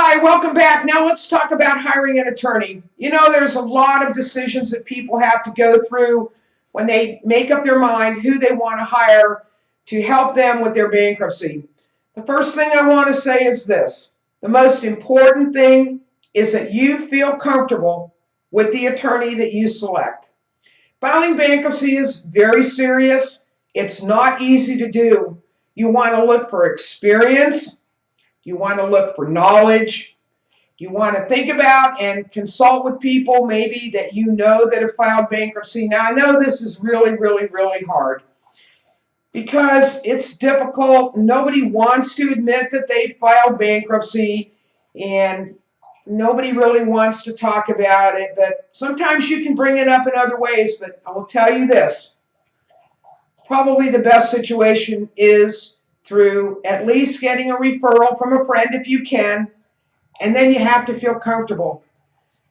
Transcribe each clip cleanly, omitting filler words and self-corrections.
Hi, welcome back. Now let's talk about hiring an attorney. You know, there's a lot of decisions that people have to go through when they make up their mind who they want to hire to help them with their bankruptcy. The first thing I want to say is this. The most important thing is that you feel comfortable with the attorney that you select. Filing bankruptcy is very serious. It's not easy to do. You want to look for experience. You want to look for knowledge. You want to think about and consult with people maybe that you know that have filed bankruptcy. Now, I know this is really hard because it's difficult. Nobody wants to admit that they filed bankruptcy, and nobody really wants to talk about it. But sometimes you can bring it up in other ways. But I will tell you this. Probably the best situation is through at least getting a referral from a friend if you can. And then you have to feel comfortable.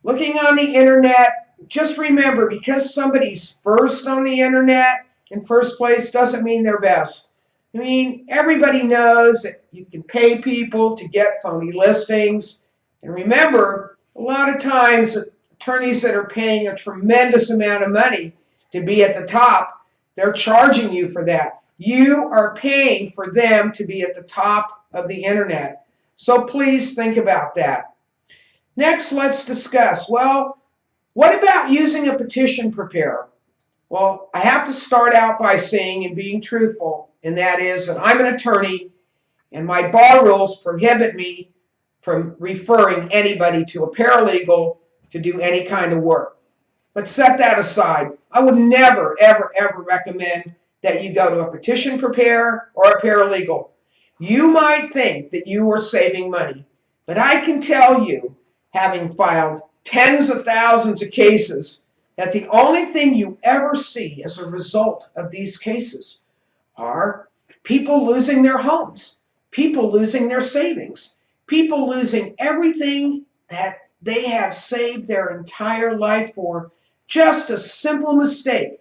Looking on the internet, just remember, because somebody's first on the internet in first place doesn't mean they're best. I mean, everybody knows that you can pay people to get phony listings. And remember, a lot of times attorneys that are paying a tremendous amount of money to be at the top, they're charging you for that. You are paying for them to be at the top of the internet. So please think about that. Next, let's discuss, well, what about using a petition preparer? Well, I have to start out by saying and being truthful, and that is that I'm an attorney and my bar rules prohibit me from referring anybody to a paralegal to do any kind of work. But set that aside. I would never, ever recommend that you go to a petition preparer or a paralegal. You might think that you are saving money, but I can tell you, having filed tens of thousands of cases, that the only thing you ever see as a result of these cases are people losing their homes, people losing their savings, people losing everything that they have saved their entire life for. Just a simple mistake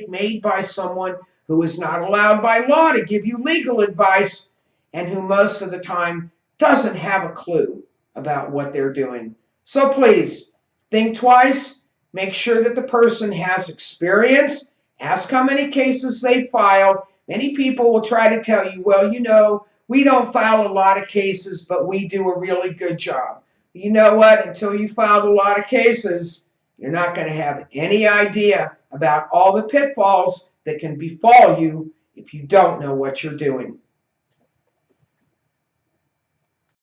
made by someone who is not allowed by law to give you legal advice and who most of the time doesn't have a clue about what they're doing. So please, think twice, make sure that the person has experience, ask how many cases they filed. Many people will try to tell you, well, you know, we don't file a lot of cases, but we do a really good job. You know what? Until you filed a lot of cases, you're not going to have any idea about all the pitfalls that can befall you if you don't know what you're doing.